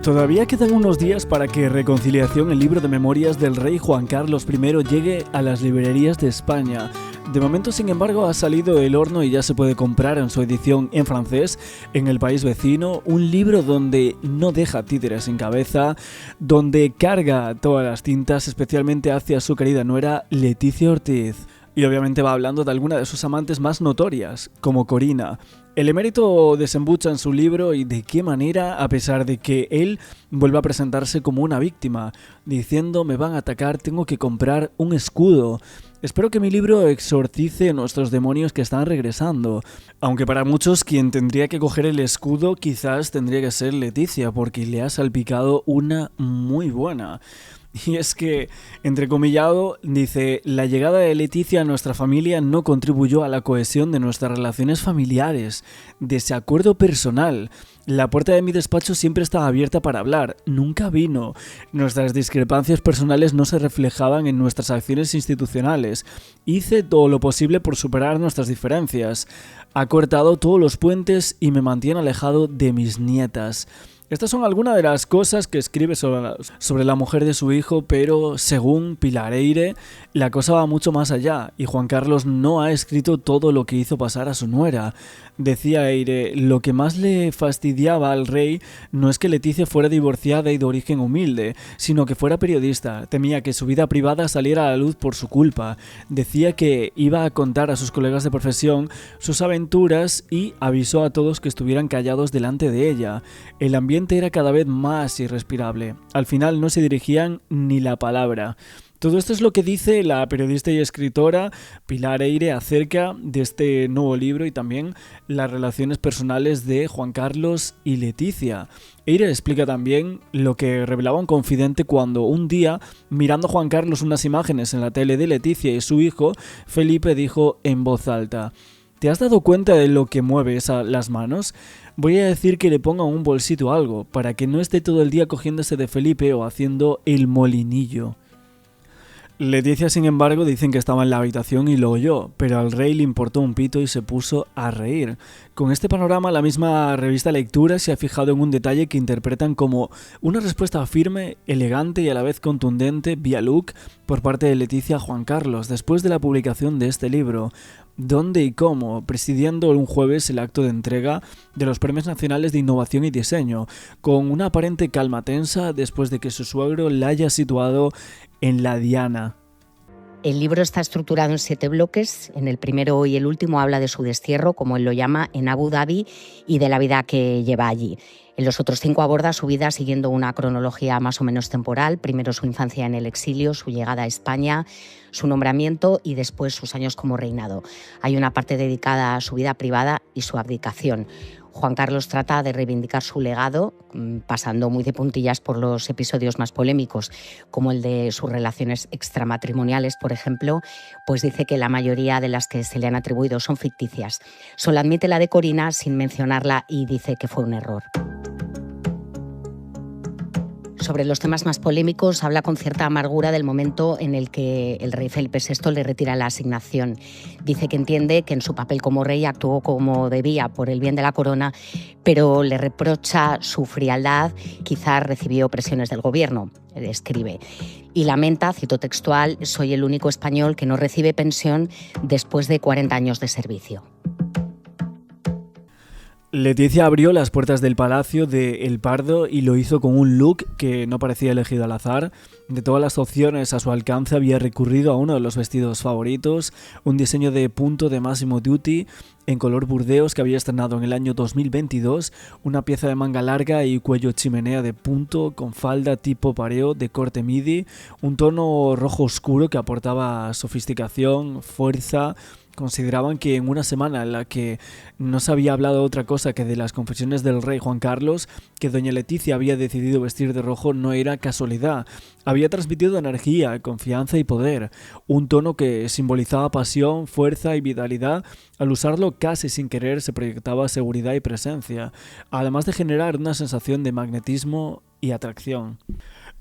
Todavía quedan unos días para que Reconciliación, el libro de memorias del rey Juan Carlos I, llegue a las librerías de España. De momento, sin embargo, ha salido del horno y ya se puede comprar en su edición en francés en el país vecino, un libro donde no deja títeres sin cabeza, donde carga todas las tintas, especialmente hacia su querida nuera Leticia Ortiz. Y obviamente va hablando de alguna de sus amantes más notorias, como Corina. El emérito desembucha en su libro y de qué manera, a pesar de que él vuelve a presentarse como una víctima, diciendo: me van a atacar, tengo que comprar un escudo. Espero que mi libro exorcice nuestros demonios que están regresando. Aunque para muchos quien tendría que coger el escudo quizás tendría que ser Leticia, porque le ha salpicado una muy buena. Y es que, entrecomillado, dice: la llegada de Leticia a nuestra familia no contribuyó a la cohesión de nuestras relaciones familiares. Desacuerdo personal. La puerta de mi despacho siempre estaba abierta para hablar, nunca vino. Nuestras discrepancias personales no se reflejaban en nuestras acciones institucionales. Hice todo lo posible por superar nuestras diferencias. Ha cortado todos los puentes y me mantiene alejado de mis nietas. Estas son algunas de las cosas que escribe sobre la mujer de su hijo, pero según Pilar Eyre, la cosa va mucho más allá y Juan Carlos no ha escrito todo lo que hizo pasar a su nuera. Decía Eyre: lo que más le fastidiaba al rey no es que Leticia fuera divorciada y de origen humilde, sino que fuera periodista. Temía que su vida privada saliera a la luz por su culpa. Decía que iba a contar a sus colegas de profesión sus aventuras y avisó a todos que estuvieran callados delante de ella. El ambiente era cada vez más irrespirable. Al final no se dirigían ni la palabra. Todo esto es lo que dice la periodista y escritora Pilar Eyre acerca de este nuevo libro y también las relaciones personales de Juan Carlos y Leticia. Eyre explica también lo que revelaba un confidente cuando un día, mirando a Juan Carlos unas imágenes en la tele de Leticia y su hijo, Felipe dijo en voz alta: ¿te has dado cuenta de lo que mueve las manos? Voy a decir que le ponga un bolsito o algo, para que no esté todo el día cogiéndose de Felipe o haciendo el molinillo. Leticia, sin embargo, dicen que estaba en la habitación y lo oyó, pero al rey le importó un pito y se puso a reír. Con este panorama, la misma revista Lectura se ha fijado en un detalle que interpretan como una respuesta firme, elegante y a la vez contundente, vía look, por parte de Leticia a Juan Carlos, después de la publicación de este libro. ¿Dónde y cómo? Presidiendo un jueves el acto de entrega de los Premios Nacionales de Innovación y Diseño, con una aparente calma tensa después de que su suegro la haya situado en la diana. El libro está estructurado en 7 bloques. En el primero y el último habla de su destierro, como él lo llama, en Abu Dhabi y de la vida que lleva allí. En los otros 5 aborda su vida siguiendo una cronología más o menos temporal. Primero su infancia en el exilio, su llegada a España, su nombramiento y después sus años como reinado. Hay una parte dedicada a su vida privada y su abdicación. Juan Carlos trata de reivindicar su legado, pasando muy de puntillas por los episodios más polémicos, como el de sus relaciones extramatrimoniales, por ejemplo, pues dice que la mayoría de las que se le han atribuido son ficticias. Solo admite la de Corina sin mencionarla y dice que fue un error. Sobre los temas más polémicos habla con cierta amargura del momento en el que el rey Felipe VI le retira la asignación. Dice que entiende que en su papel como rey actuó como debía por el bien de la corona, pero le reprocha su frialdad, quizás recibió presiones del gobierno, escribe. Y lamenta, cito textual: soy el único español que no recibe pensión después de 40 años de servicio. Leticia abrió las puertas del palacio de El Pardo y lo hizo con un look que no parecía elegido al azar. De todas las opciones a su alcance había recurrido a uno de los vestidos favoritos, un diseño de punto de Massimo Dutti en color burdeos que había estrenado en el año 2022, una pieza de manga larga y cuello chimenea de punto con falda tipo pareo de corte midi, un tono rojo oscuro que aportaba sofisticación, fuerza. Consideraban que en una semana en la que no se había hablado otra cosa que de las confesiones del rey Juan Carlos, que doña Leticia había decidido vestir de rojo no era casualidad. Había transmitido energía, confianza y poder, un tono que simbolizaba pasión, fuerza y vitalidad. Al usarlo casi sin querer se proyectaba seguridad y presencia, además de generar una sensación de magnetismo y atracción.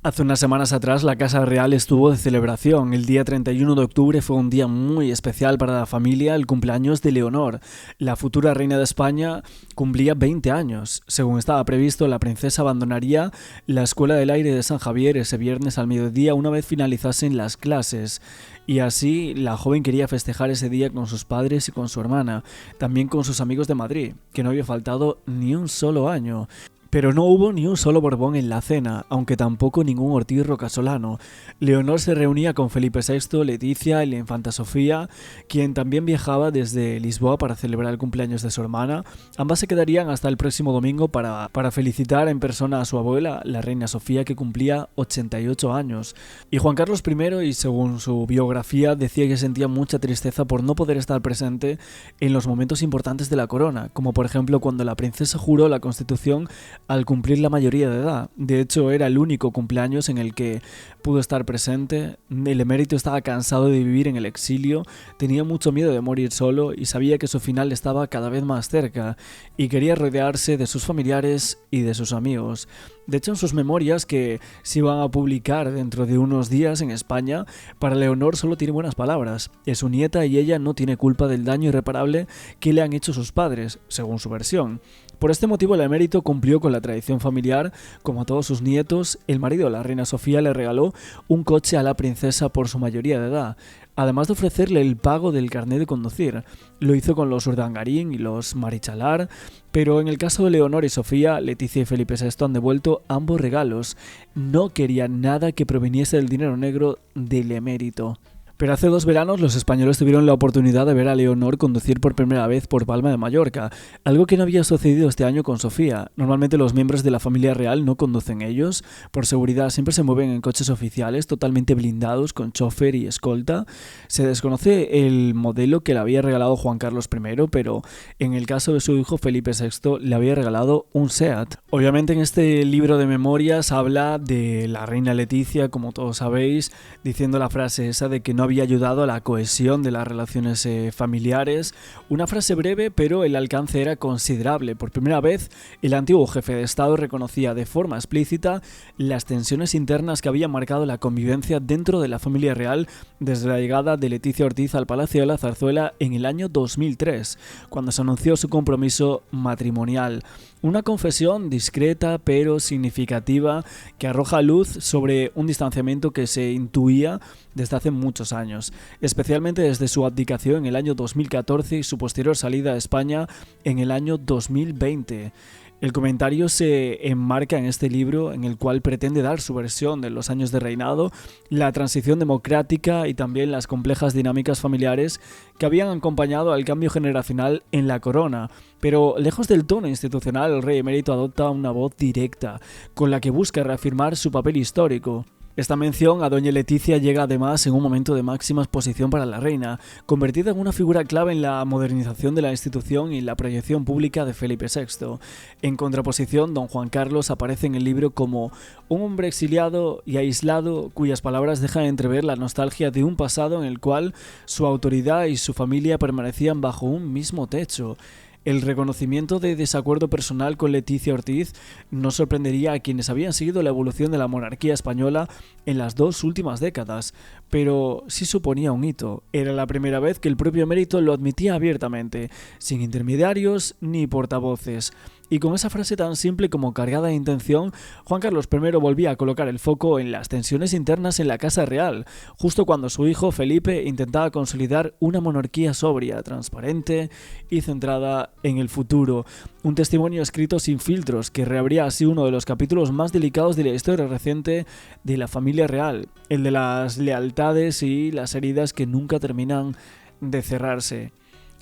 Hace unas semanas atrás la Casa Real estuvo de celebración. El día 31 de octubre fue un día muy especial para la familia, el cumpleaños de Leonor. La futura reina de España cumplía 20 años. Según estaba previsto, la princesa abandonaría la Escuela del Aire de San Javier ese viernes al mediodía una vez finalizasen las clases. Y así la joven quería festejar ese día con sus padres y con su hermana, también con sus amigos de Madrid, que no había faltado ni un solo año. Pero no hubo ni un solo Borbón en la cena, aunque tampoco ningún Ortiz Rocasolano. Leonor se reunía con Felipe VI, Leticia y la infanta Sofía, quien también viajaba desde Lisboa para celebrar el cumpleaños de su hermana. Ambas se quedarían hasta el próximo domingo para felicitar en persona a su abuela, la reina Sofía, que cumplía 88 años. Y Juan Carlos I, y según su biografía, decía que sentía mucha tristeza por no poder estar presente en los momentos importantes de la corona, como por ejemplo cuando la princesa juró la Constitución al cumplir la mayoría de edad. De hecho, era el único cumpleaños en el que pudo estar presente. El emérito estaba cansado de vivir en el exilio, tenía mucho miedo de morir solo y sabía que su final estaba cada vez más cerca y quería rodearse de sus familiares y de sus amigos. De hecho, en sus memorias, que se iban a publicar dentro de unos días en España, para Leonor solo tiene buenas palabras. Es su nieta y ella no tiene culpa del daño irreparable que le han hecho sus padres, según su versión. Por este motivo, el emérito cumplió con la tradición familiar. Como a todos sus nietos, el marido de la reina Sofía le regaló un coche a la princesa por su mayoría de edad, además de ofrecerle el pago del carnet de conducir. Lo hizo con los Urdangarín y los Marichalar, pero en el caso de Leonor y Sofía, Leticia y Felipe VI han devuelto ambos regalos. No querían nada que proveniese del dinero negro del emérito. Pero hace 2 veranos los españoles tuvieron la oportunidad de ver a Leonor conducir por primera vez por Palma de Mallorca, algo que no había sucedido este año con Sofía. Normalmente los miembros de la familia real no conducen ellos, por seguridad siempre se mueven en coches oficiales totalmente blindados con chofer y escolta. Se desconoce el modelo que le había regalado Juan Carlos I, pero en el caso de su hijo Felipe VI le había regalado un SEAT. Obviamente en este libro de memorias habla de la reina Leticia, como todos sabéis, diciendo la frase esa de que no había ayudado a la cohesión de las relaciones familiares. Una frase breve, pero el alcance era considerable. Por primera vez, el antiguo jefe de Estado reconocía de forma explícita las tensiones internas que habían marcado la convivencia dentro de la familia real desde la llegada de Leticia Ortiz al Palacio de la Zarzuela en el año 2003, cuando se anunció su compromiso matrimonial. Una confesión discreta pero significativa que arroja luz sobre un distanciamiento que se intuía desde hace muchos años, especialmente desde su abdicación en el año 2014 y su posterior salida a España en el año 2020. El comentario se enmarca en este libro en el cual pretende dar su versión de los años de reinado, la transición democrática y también las complejas dinámicas familiares que habían acompañado al cambio generacional en la corona. Pero lejos del tono institucional, el rey emérito adopta una voz directa, con la que busca reafirmar su papel histórico. Esta mención a doña Leticia llega además en un momento de máxima exposición para la reina, convertida en una figura clave en la modernización de la institución y la proyección pública de Felipe VI. En contraposición, don Juan Carlos aparece en el libro como un hombre exiliado y aislado cuyas palabras dejan entrever la nostalgia de un pasado en el cual su autoridad y su familia permanecían bajo un mismo techo. El reconocimiento de desacuerdo personal con Leticia Ortiz no sorprendería a quienes habían seguido la evolución de la monarquía española en las 2 últimas décadas, pero sí suponía un hito. Era la primera vez que el propio emérito lo admitía abiertamente, sin intermediarios ni portavoces. Y con esa frase tan simple como cargada de intención, Juan Carlos I volvía a colocar el foco en las tensiones internas en la Casa Real, justo cuando su hijo Felipe intentaba consolidar una monarquía sobria, transparente y centrada en el futuro. Un testimonio escrito sin filtros que reabría así uno de los capítulos más delicados de la historia reciente de la familia real, el de las lealtades y las heridas que nunca terminan de cerrarse.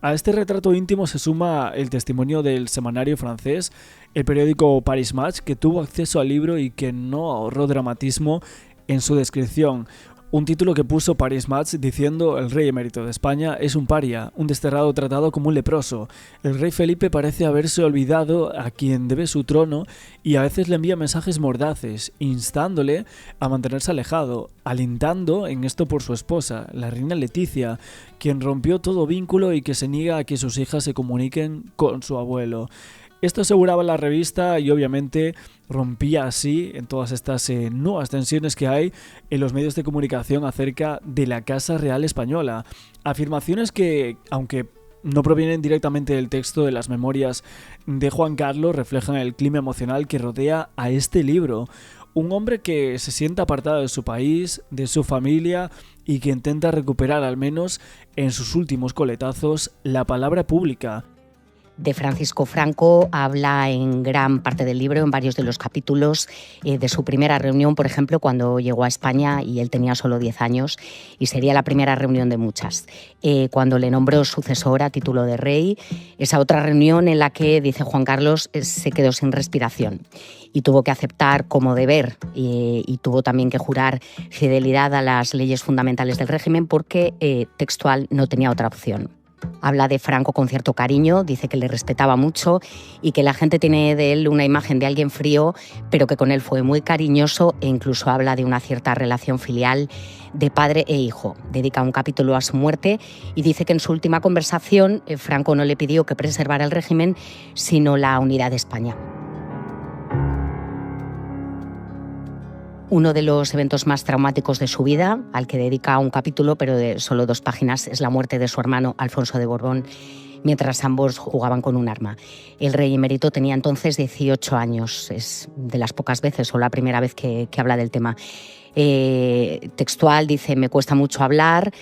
A este retrato íntimo se suma el testimonio del semanario francés, el periódico Paris Match, que tuvo acceso al libro y que no ahorró dramatismo en su descripción. Un título que puso Paris Match diciendo: el rey emérito de España es un paria, un desterrado tratado como un leproso. El rey Felipe parece haberse olvidado a quien debe su trono y a veces le envía mensajes mordaces, instándole a mantenerse alejado, alentando en esto por su esposa, la reina Leticia, quien rompió todo vínculo y que se niega a que sus hijas se comuniquen con su abuelo. Esto aseguraba la revista y obviamente rompía así en todas estas nuevas tensiones que hay en los medios de comunicación acerca de la Casa Real Española. Afirmaciones que, aunque no provienen directamente del texto de las memorias de Juan Carlos, reflejan el clima emocional que rodea a este libro. Un hombre que se siente apartado de su país, de su familia y que intenta recuperar, al menos en sus últimos coletazos, la palabra pública. De Francisco Franco habla en gran parte del libro, en varios de los capítulos, de su primera reunión, por ejemplo, cuando llegó a España y él tenía solo 10 años, y sería la primera reunión de muchas. Cuando le nombró sucesor a título de rey, esa otra reunión en la que, dice Juan Carlos, se quedó sin respiración y tuvo que aceptar como deber y tuvo también que jurar fidelidad a las leyes fundamentales del régimen porque, textual, no tenía otra opción. Habla de Franco con cierto cariño, dice que le respetaba mucho y que la gente tiene de él una imagen de alguien frío, pero que con él fue muy cariñoso, e incluso habla de una cierta relación filial de padre e hijo. Dedica un capítulo a su muerte y dice que en su última conversación Franco no le pidió que preservara el régimen, sino la unidad de España. Uno de los eventos más traumáticos de su vida, al que dedica un capítulo, pero de solo 2 páginas, es la muerte de su hermano Alfonso de Borbón, mientras ambos jugaban con un arma. El rey emérito tenía entonces 18 años, es de las pocas veces o la primera vez que habla del tema. Textual, dice: me cuesta mucho hablar,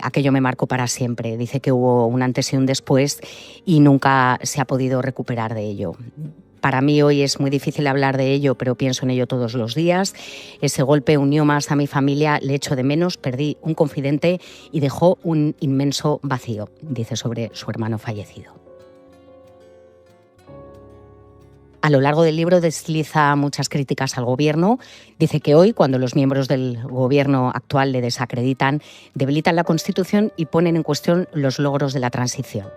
aquello me marcó para siempre. Dice que hubo un antes y un después y nunca se ha podido recuperar de ello. Para mí hoy es muy difícil hablar de ello, pero pienso en ello todos los días. Ese golpe unió más a mi familia, le echo de menos, perdí un confidente y dejó un inmenso vacío, dice sobre su hermano fallecido. A lo largo del libro desliza muchas críticas al gobierno. Dice que hoy, cuando los miembros del gobierno actual le desacreditan, debilitan la Constitución y ponen en cuestión los logros de la transición.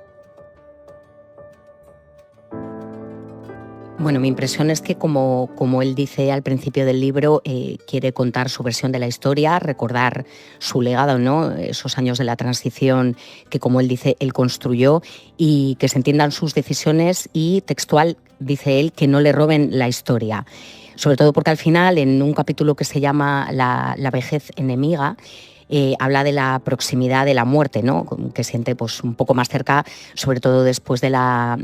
Bueno, mi impresión es que, como él dice al principio del libro, quiere contar su versión de la historia, recordar su legado, ¿no? Esos años de la transición que, como él dice, él construyó, y que se entiendan sus decisiones y, textual, dice él, que no le roben la historia. Sobre todo porque al final, en un capítulo que se llama La vejez enemiga, habla de la proximidad de la muerte, ¿no? Que siente pues un poco más cerca, sobre todo después de la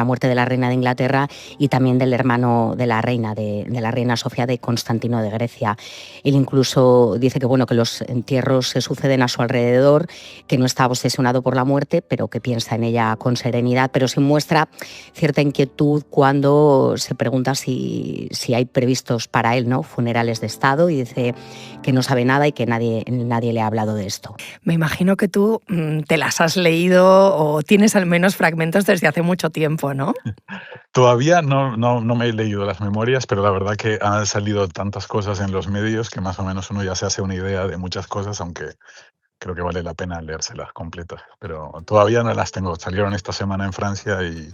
muerte de la reina de Inglaterra y también del hermano de la reina, de la reina Sofía, de Constantino de Grecia. Él incluso dice que, bueno, que los entierros se suceden a su alrededor, que no está obsesionado por la muerte, pero que piensa en ella con serenidad, pero sí muestra cierta inquietud cuando se pregunta si hay previstos para él, ¿no?, funerales de Estado, y dice que no sabe nada y que nadie le ha hablado de esto. Me imagino que tú te las has leído o tienes al menos fragmentos desde hace mucho tiempo, ¿no? Todavía no me he leído las memorias, pero la verdad que han salido tantas cosas en los medios que más o menos uno ya se hace una idea de muchas cosas, aunque creo que vale la pena leérselas completas. Pero todavía no las tengo. Salieron esta semana en Francia y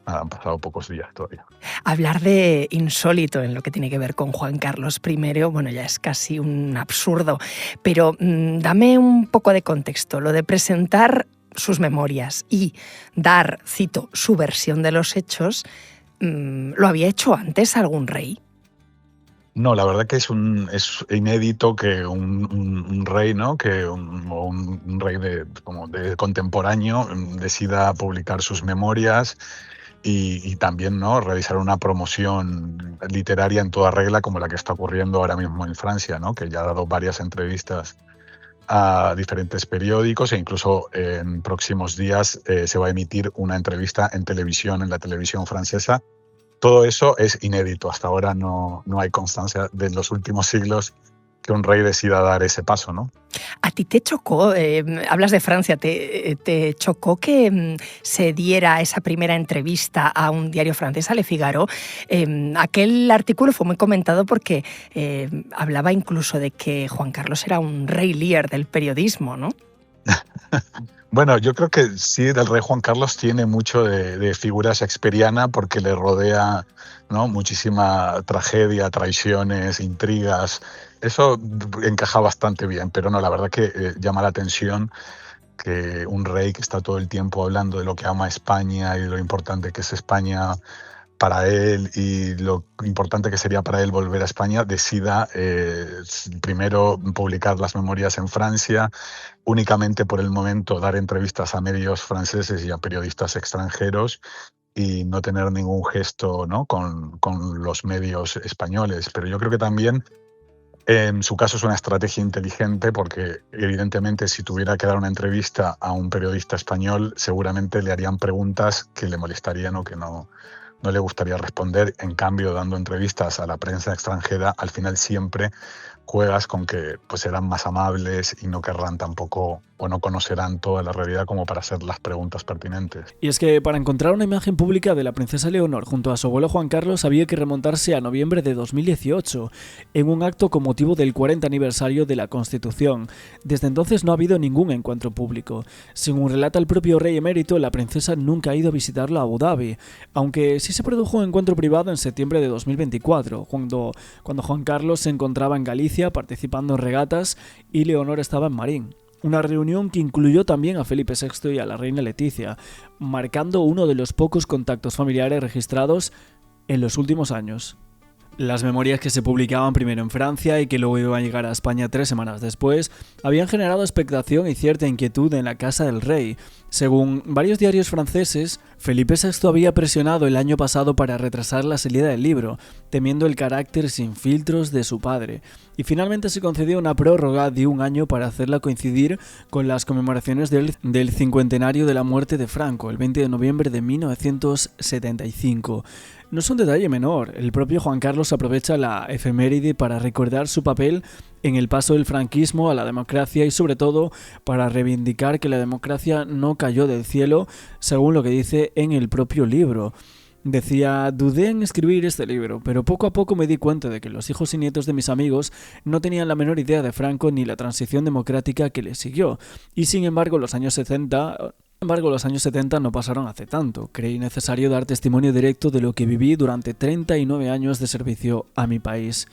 han pasado pocos días todavía. Hablar de insólito en lo que tiene que ver con Juan Carlos I, bueno, ya es casi un absurdo, pero dame un poco de contexto. Lo de presentar sus memorias y dar, cito, su versión de los hechos, ¿lo había hecho antes algún rey? No, la verdad que es inédito que un rey, ¿no?, que un rey de contemporáneo decida publicar sus memorias y también, ¿no?, realizar una promoción literaria en toda regla, como la que está ocurriendo ahora mismo en Francia, ¿no?, que ya ha dado varias entrevistas a diferentes periódicos, e incluso en próximos días se va a emitir una entrevista en televisión, en la televisión francesa. Todo eso es inédito. Hasta ahora no hay constancia de los últimos siglos que un rey decida dar ese paso, ¿no? ¿A ti te chocó, hablas de Francia, te chocó que se diera esa primera entrevista a un diario francés, a Le Figaro? Aquel artículo fue muy comentado porque hablaba incluso de que Juan Carlos era un rey Lear del periodismo, ¿no? Bueno, yo creo que sí, el rey Juan Carlos tiene mucho de figura shakespeariana, porque le rodea, ¿no?, muchísima tragedia, traiciones, intrigas. Eso encaja bastante bien, pero no, la verdad que llama la atención que un rey que está todo el tiempo hablando de lo que ama España y de lo importante que es España para él y lo importante que sería para él volver a España, decida primero publicar las memorias en Francia, únicamente por el momento dar entrevistas a medios franceses y a periodistas extranjeros y no tener ningún gesto, ¿no?, con los medios españoles. Pero yo creo que también en su caso es una estrategia inteligente porque evidentemente si tuviera que dar una entrevista a un periodista español seguramente le harían preguntas que le molestarían o que no le gustaría responder. En cambio, dando entrevistas a la prensa extranjera, al final siempre juegas con que pues serán más amables y no querrán tampoco o no conocerán toda la realidad como para hacer las preguntas pertinentes. Y es que para encontrar una imagen pública de la princesa Leonor junto a su abuelo Juan Carlos había que remontarse a noviembre de 2018, en un acto con motivo del 40 aniversario de la Constitución. Desde entonces no ha habido ningún encuentro público. Según relata el propio rey emérito, la princesa nunca ha ido a visitarlo a Abu Dhabi, aunque sí se produjo un encuentro privado en septiembre de 2024, cuando Juan Carlos se encontraba en Galicia participando en regatas y Leonor estaba en Marín. Una reunión que incluyó también a Felipe VI y a la reina Leticia, marcando uno de los pocos contactos familiares registrados en los últimos años. Las memorias que se publicaban primero en Francia y que luego iban a llegar a España 3 semanas después habían generado expectación y cierta inquietud en la casa del rey. Según varios diarios franceses, Felipe VI había presionado el año pasado para retrasar la salida del libro, temiendo el carácter sin filtros de su padre, y finalmente se concedió una prórroga de un año para hacerla coincidir con las conmemoraciones del cincuentenario de la muerte de Franco, el 20 de noviembre de 1975. No es un detalle menor, el propio Juan Carlos aprovecha la efeméride para recordar su papel en el paso del franquismo a la democracia y sobre todo para reivindicar que la democracia no cayó del cielo, según lo que dice en el propio libro. Decía: dudé en escribir este libro, pero poco a poco me di cuenta de que los hijos y nietos de mis amigos no tenían la menor idea de Franco ni la transición democrática que le siguió, y sin embargo los años 70 no pasaron hace tanto. Creí necesario dar testimonio directo de lo que viví durante 39 años de servicio a mi país.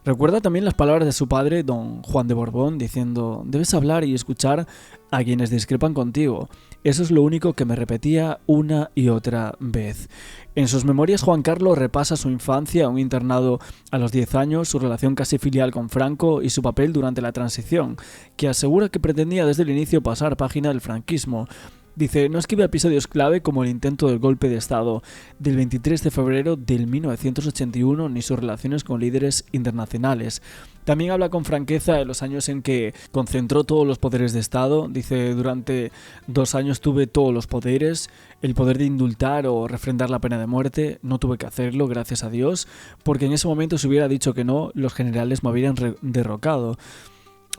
Recuerda también las palabras de su padre, don Juan de Borbón, diciendo: debes hablar y escuchar a quienes discrepan contigo. Eso es lo único que me repetía una y otra vez. En sus memorias, Juan Carlos repasa su infancia, un internado a los 10 años, su relación casi filial con Franco y su papel durante la transición, que asegura que pretendía desde el inicio pasar página del franquismo. Dice: no escribe episodios clave como el intento del golpe de Estado del 23 de febrero del 1981 ni sus relaciones con líderes internacionales. También habla con franqueza de los años en que concentró todos los poderes de Estado. Dice: durante 2 años tuve todos los poderes, el poder de indultar o refrendar la pena de muerte. No tuve que hacerlo, gracias a Dios, porque en ese momento si hubiera dicho que no, los generales me habrían derrocado.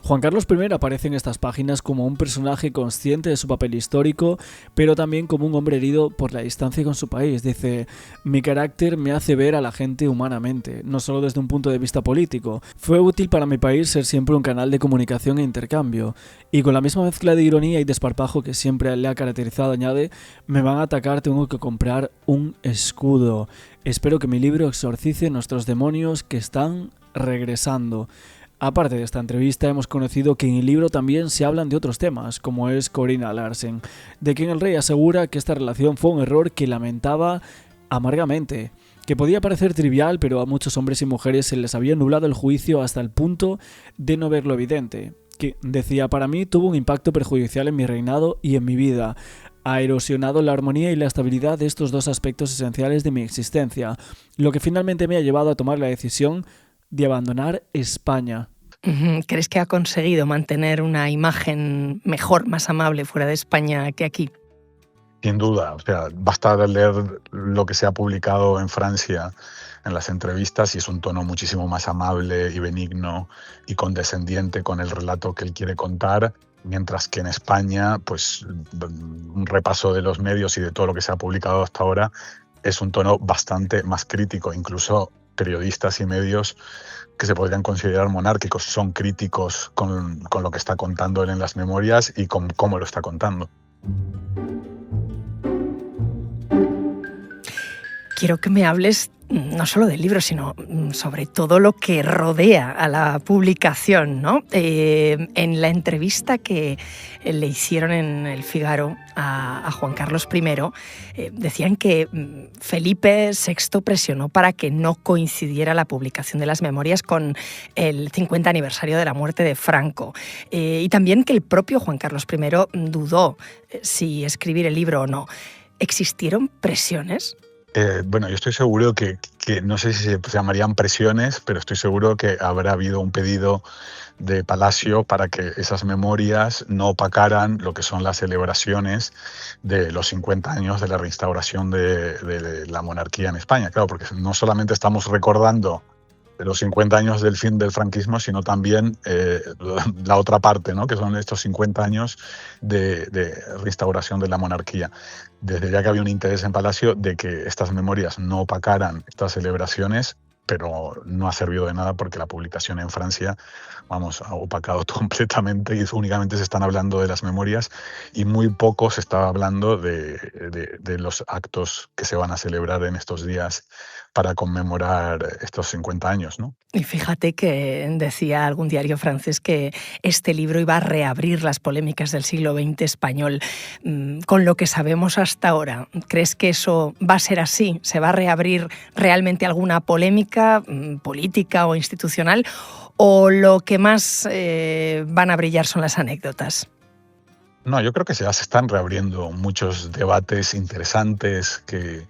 Juan Carlos I aparece en estas páginas como un personaje consciente de su papel histórico, pero también como un hombre herido por la distancia con su país. Dice: mi carácter me hace ver a la gente humanamente, no solo desde un punto de vista político. Fue útil para mi país ser siempre un canal de comunicación e intercambio. Y con la misma mezcla de ironía y desparpajo que siempre le ha caracterizado, añade: me van a atacar, tengo que comprar un escudo. Espero que mi libro exorcice nuestros demonios que están regresando. Aparte de esta entrevista, hemos conocido que en el libro también se hablan de otros temas, como es Corina Larsen, de quien el rey asegura que esta relación fue un error que lamentaba amargamente, que podía parecer trivial, pero a muchos hombres y mujeres se les había nublado el juicio hasta el punto de no ver lo evidente. Que decía: para mí tuvo un impacto perjudicial en mi reinado y en mi vida. Ha erosionado la armonía y la estabilidad de estos dos aspectos esenciales de mi existencia, lo que finalmente me ha llevado a tomar la decisión de abandonar España. ¿Crees que ha conseguido mantener una imagen mejor, más amable fuera de España que aquí? Sin duda, o sea, basta leer lo que se ha publicado en Francia en las entrevistas y es un tono muchísimo más amable y benigno y condescendiente con el relato que él quiere contar, mientras que en España, pues un repaso de los medios y de todo lo que se ha publicado hasta ahora es un tono bastante más crítico. Incluso periodistas y medios que se podrían considerar monárquicos son críticos con lo que está contando él en las memorias y con cómo lo está contando. Quiero que me hables no solo del libro, sino sobre todo lo que rodea a la publicación, ¿no? En la entrevista que le hicieron en El Figaro a Juan Carlos I, decían que Felipe VI presionó para que no coincidiera la publicación de las memorias con el 50 aniversario de la muerte de Franco. Y también que el propio Juan Carlos I dudó si escribir el libro o no. ¿Existieron presiones? Bueno, yo estoy seguro que no sé si se llamarían presiones, pero estoy seguro que habrá habido un pedido de Palacio para que esas memorias no opacaran lo que son las celebraciones de los 50 años de la reinstauración de la monarquía en España. Claro, porque no solamente estamos recordando de los 50 años del fin del franquismo, sino también la otra parte, ¿no? Que son estos 50 años de restauración de la monarquía. Desde ya que había un interés en Palacio de que estas memorias no opacaran estas celebraciones, pero no ha servido de nada porque la publicación en Francia, ha opacado completamente y únicamente se están hablando de las memorias y muy poco se está hablando de los actos que se van a celebrar en estos días para conmemorar estos 50 años, ¿no? Y fíjate que decía algún diario francés que este libro iba a reabrir las polémicas del siglo XX español. Con lo que sabemos hasta ahora, ¿crees que eso va a ser así? ¿Se va a reabrir realmente alguna polémica política o institucional? ¿O lo que más van a brillar son las anécdotas? No, yo creo que ya se están reabriendo muchos debates interesantes que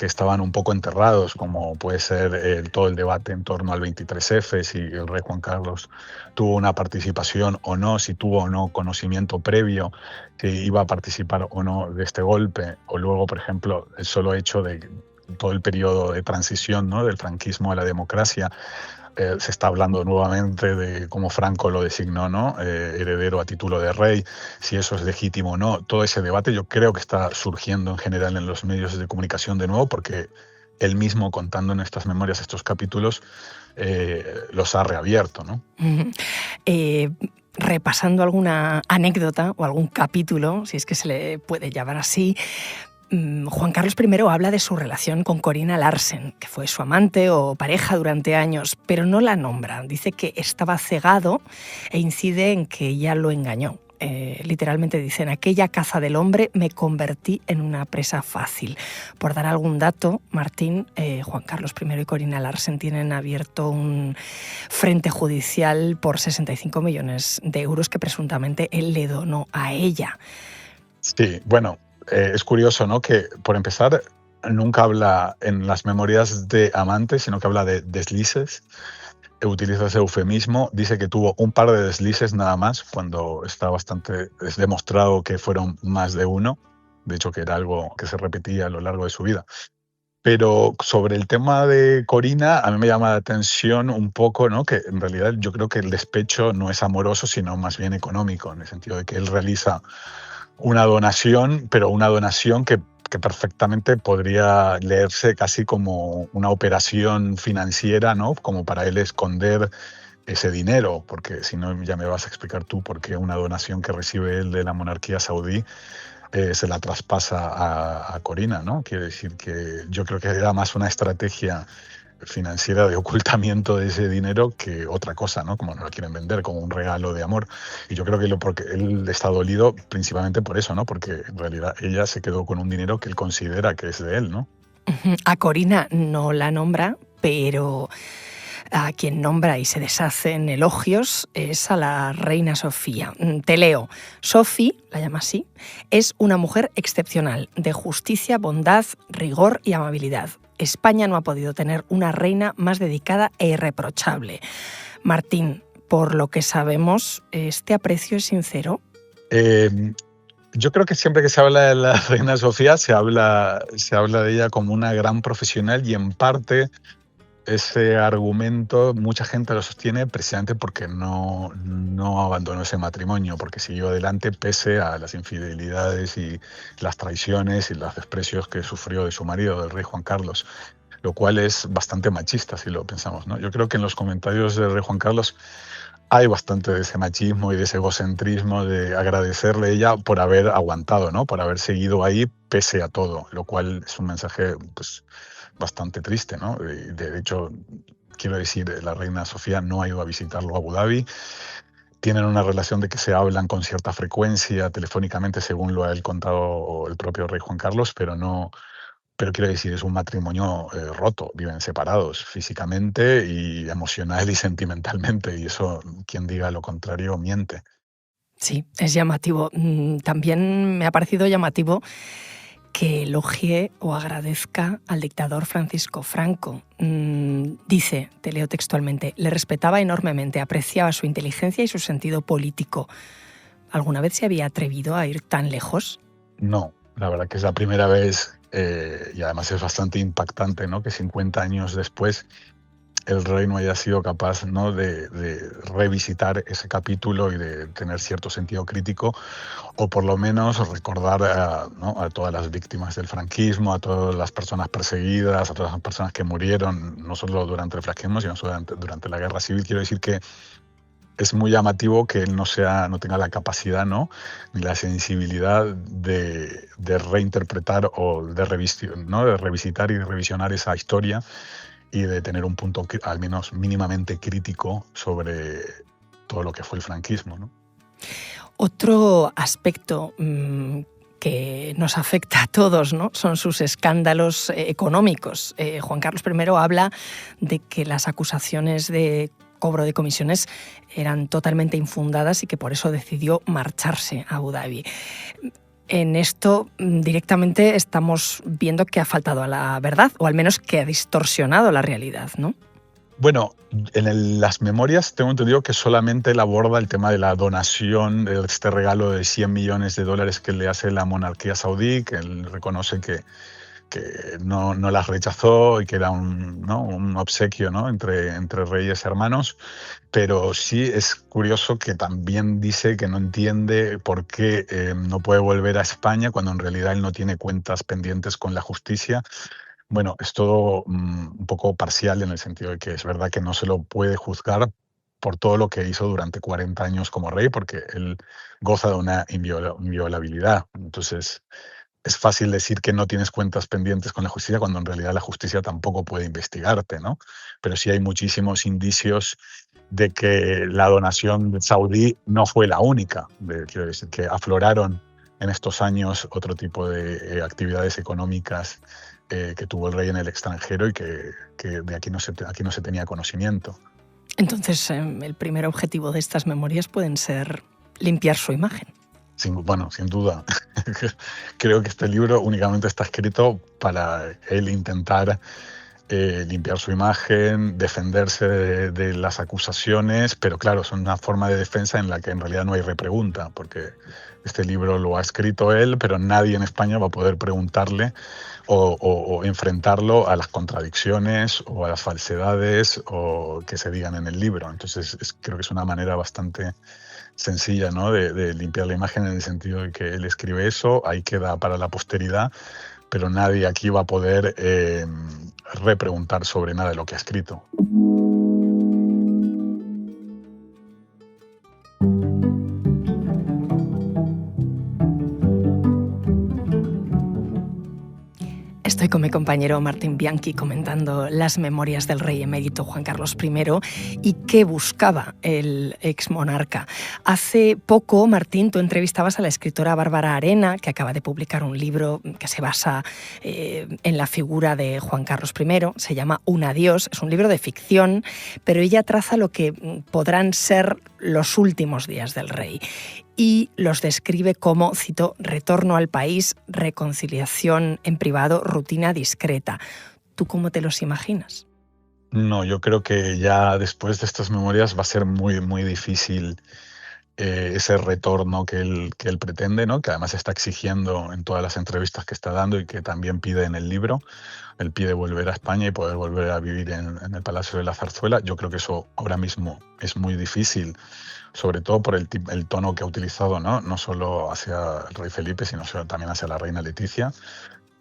estaban un poco enterrados, como puede ser todo el debate en torno al 23F, si el rey Juan Carlos tuvo una participación o no, si tuvo o no conocimiento previo que iba a participar o no de este golpe, o luego, por ejemplo, el solo hecho de todo el periodo de transición, ¿no? Del franquismo a la democracia. Se está hablando nuevamente de cómo Franco lo designó, ¿no? Heredero a título de rey, si eso es legítimo o no. Todo ese debate yo creo que está surgiendo en general en los medios de comunicación de nuevo, porque él mismo, contando en estas memorias estos capítulos, los ha reabierto, ¿no? Repasando alguna anécdota o algún capítulo, si es que se le puede llamar así, Juan Carlos I habla de su relación con Corina Larsen, que fue su amante o pareja durante años, pero no la nombra. Dice que estaba cegado e incide en que ella lo engañó. Literalmente dice: en aquella caza del hombre me convertí en una presa fácil. Por dar algún dato, Martín, Juan Carlos I y Corina Larsen tienen abierto un frente judicial por 65 millones de euros que presuntamente él le donó a ella. Sí, bueno, es curioso, ¿no? Que, por empezar, nunca habla en las memorias de amantes, sino que habla de deslices. Utiliza ese eufemismo, dice que tuvo un par de deslices nada más, cuando está bastante es demostrado que fueron más de uno, de hecho que era algo que se repetía a lo largo de su vida. Pero sobre el tema de Corina, a mí me llama la atención un poco, ¿no? Que en realidad yo creo que el despecho no es amoroso, sino más bien económico, en el sentido de que él realiza una donación, pero una donación que perfectamente podría leerse casi como una operación financiera, ¿no? Como para él esconder ese dinero, porque si no ya me vas a explicar tú por qué una donación que recibe él de la monarquía saudí se la traspasa a Corina, ¿no? Quiere decir que yo creo que era más una estrategia financiera de ocultamiento de ese dinero que otra cosa, ¿no? Como no lo quieren vender, como un regalo de amor. Y yo creo que porque él está dolido principalmente por eso, ¿no? Porque en realidad ella se quedó con un dinero que él considera que es de él, ¿no? A Corina no la nombra, pero a quien nombra y se deshace en elogios es a la reina Sofía. Te leo. Sophie, la llama así, es una mujer excepcional, de justicia, bondad, rigor y amabilidad. España no ha podido tener una reina más dedicada e irreprochable. Martín, por lo que sabemos, ¿este aprecio es sincero? Yo creo que siempre que se habla de la reina Sofía se habla de ella como una gran profesional, y en parte ese argumento mucha gente lo sostiene precisamente porque no abandonó ese matrimonio, porque siguió adelante pese a las infidelidades y las traiciones y los desprecios que sufrió de su marido, del rey Juan Carlos, lo cual es bastante machista si lo pensamos, ¿no? Yo creo que en los comentarios del rey Juan Carlos hay bastante de ese machismo y de ese egocentrismo de agradecerle a ella por haber aguantado, ¿no? Por haber seguido ahí pese a todo, lo cual es un mensaje, pues, bastante triste, ¿no? De hecho, quiero decir, la reina Sofía no ha ido a visitarlo a Abu Dhabi. Tienen una relación de que se hablan con cierta frecuencia telefónicamente, según lo ha contado el propio rey Juan Carlos, pero quiero decir, es un matrimonio roto, viven separados físicamente y emocional y sentimentalmente, y eso, quien diga lo contrario, miente. Sí, es llamativo. También me ha parecido llamativo que elogie o agradezca al dictador Francisco Franco. Dice, te leo textualmente, le respetaba enormemente, apreciaba su inteligencia y su sentido político. ¿Alguna vez se había atrevido a ir tan lejos? No, la verdad que es la primera vez, y además es bastante impactante, ¿no?, que 50 años después el rey no haya sido capaz, ¿no?, de revisitar ese capítulo y de tener cierto sentido crítico, o por lo menos recordar ¿no?, a todas las víctimas del franquismo, a todas las personas perseguidas, a todas las personas que murieron, no solo durante el franquismo, sino durante la guerra civil. Quiero decir que es muy llamativo que él no tenga la capacidad, ¿no?, ni la sensibilidad de reinterpretar o de revisitar y revisionar esa historia y de tener un punto al menos mínimamente crítico sobre todo lo que fue el franquismo, ¿no? Otro aspecto que nos afecta a todos, ¿no?, son sus escándalos económicos. Juan Carlos I habla de que las acusaciones de cobro de comisiones eran totalmente infundadas y que por eso decidió marcharse a Abu Dhabi. En esto directamente estamos viendo que ha faltado a la verdad, o al menos que ha distorsionado la realidad, ¿no? Bueno, en las memorias tengo entendido que solamente él aborda el tema de la donación, de este regalo de $100 millones que le hace la monarquía saudí, que él reconoce que no las rechazó y que era un obsequio, ¿no?, entre reyes hermanos. Pero sí es curioso que también dice que no entiende por qué no puede volver a España cuando en realidad él no tiene cuentas pendientes con la justicia. Bueno, es todo un poco parcial en el sentido de que es verdad que no se lo puede juzgar por todo lo que hizo durante 40 años como rey, porque él goza de una inviolabilidad. Entonces, es fácil decir que no tienes cuentas pendientes con la justicia cuando en realidad la justicia tampoco puede investigarte, ¿no? Pero sí hay muchísimos indicios de que la donación saudí no fue la única. Quiero decir que afloraron en estos años otro tipo de actividades económicas que tuvo el rey en el extranjero y que de aquí no se tenía conocimiento. Entonces, el primer objetivo de estas memorias pueden ser limpiar su imagen. Sin duda. Creo que este libro únicamente está escrito para él intentar limpiar su imagen, defenderse de las acusaciones, pero claro, es una forma de defensa en la que en realidad no hay repregunta, porque este libro lo ha escrito él, pero nadie en España va a poder preguntarle o enfrentarlo a las contradicciones o a las falsedades o que se digan en el libro. Entonces creo que es una manera bastante sencilla, ¿no?, de limpiar la imagen, en el sentido de que él escribe eso, ahí queda para la posteridad, pero nadie aquí va a poder repreguntar sobre nada de lo que ha escrito. Estoy con mi compañero Martín Bianchi comentando las memorias del rey emérito Juan Carlos I y qué buscaba el exmonarca. Hace poco, Martín, tú entrevistabas a la escritora Bárbara Arena, que acaba de publicar un libro que se basa en la figura de Juan Carlos I. Se llama Un adiós, es un libro de ficción, pero ella traza lo que podrán ser los últimos días del rey y los describe como, cito, retorno al país, reconciliación en privado, rutina discreta. ¿Tú cómo te los imaginas? No, yo creo que ya después de estas memorias va a ser muy, muy difícil ese retorno que él pretende, ¿no?, que además está exigiendo en todas las entrevistas que está dando y que también pide en el libro. Él pide volver a España y poder volver a vivir en el Palacio de la Zarzuela. Yo creo que eso ahora mismo es muy difícil, sobre todo por el tono que ha utilizado, no solo hacia el rey Felipe, sino también hacia la reina Leticia.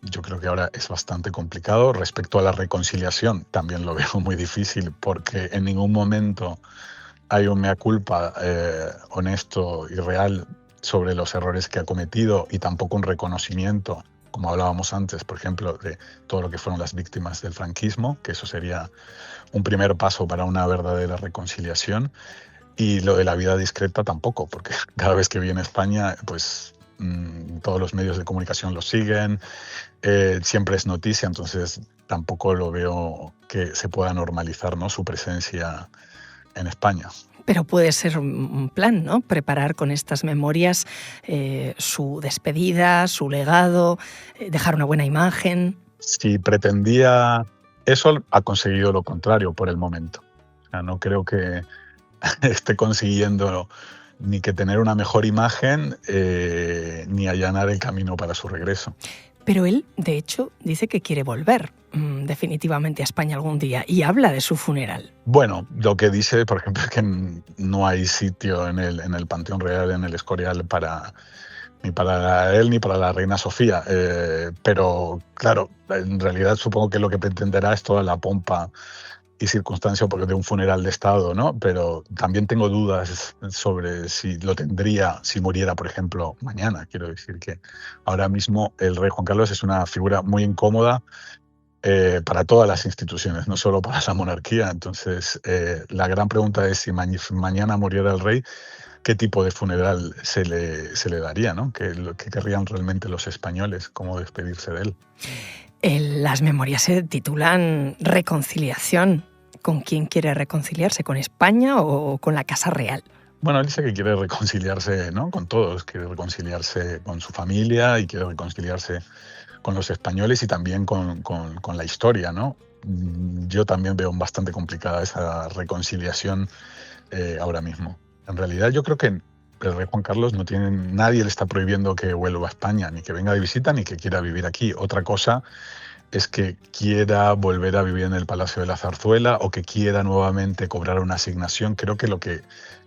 Yo creo que ahora es bastante complicado. Respecto a la reconciliación, también lo veo muy difícil, porque en ningún momento hay un mea culpa honesto y real sobre los errores que ha cometido, y tampoco un reconocimiento como hablábamos antes, por ejemplo, de todo lo que fueron las víctimas del franquismo, que eso sería un primer paso para una verdadera reconciliación. Y lo de la vida discreta tampoco, porque cada vez que viene a España, pues todos los medios de comunicación lo siguen, siempre es noticia, entonces tampoco lo veo que se pueda normalizar, ¿no?, su presencia en España. Pero puede ser un plan, ¿no? Preparar con estas memorias su despedida, su legado, dejar una buena imagen. Si pretendía eso, ha conseguido lo contrario por el momento. O sea, no creo que esté consiguiendo ni que tener una mejor imagen, ni allanar el camino para su regreso. Pero él, de hecho, dice que quiere volver definitivamente a España algún día y habla de su funeral. Bueno, lo que dice, por ejemplo, es que no hay sitio en el Panteón Real, en el Escorial, ni para él ni para la reina Sofía. Pero, claro, en realidad supongo que lo que pretenderá es toda la pompa y circunstancia de un funeral de Estado, ¿no? Pero también tengo dudas sobre si lo tendría si muriera, por ejemplo, mañana. Quiero decir que ahora mismo el rey Juan Carlos es una figura muy incómoda para todas las instituciones, no solo para la monarquía. Entonces, la gran pregunta es si mañana muriera el rey, ¿qué tipo de funeral se le daría, ¿no? ¿Qué querrían realmente los españoles? ¿Cómo despedirse de él? Las memorias se titulan Reconciliación. ¿Con quién quiere reconciliarse? ¿Con España o con la Casa Real? Bueno, él dice que quiere reconciliarse, ¿no?, con todos, quiere reconciliarse con su familia y quiere reconciliarse con los españoles y también con la historia, ¿no? Yo también veo bastante complicada esa reconciliación ahora mismo. En realidad yo creo que el rey Juan Carlos nadie le está prohibiendo que vuelva a España, ni que venga de visita, ni que quiera vivir aquí. Otra cosa es que quiera volver a vivir en el Palacio de la Zarzuela o que quiera nuevamente cobrar una asignación. Creo que lo que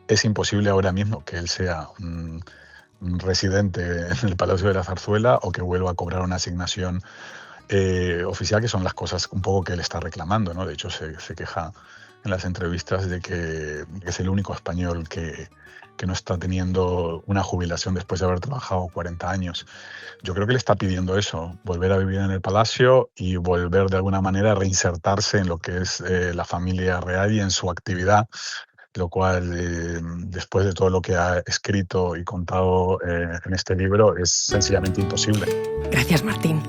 es imposible ahora mismo, que él sea un residente en el Palacio de la Zarzuela o que vuelva a cobrar una asignación oficial, que son las cosas un poco que él está reclamando, ¿no? De hecho, se queja en las entrevistas de que es el único español que no está teniendo una jubilación después de haber trabajado 40 años. Yo creo que le está pidiendo eso, volver a vivir en el palacio y volver de alguna manera a reinsertarse en lo que es la familia real y en su actividad, lo cual, después de todo lo que ha escrito y contado en este libro, es sencillamente imposible. Gracias, Martín.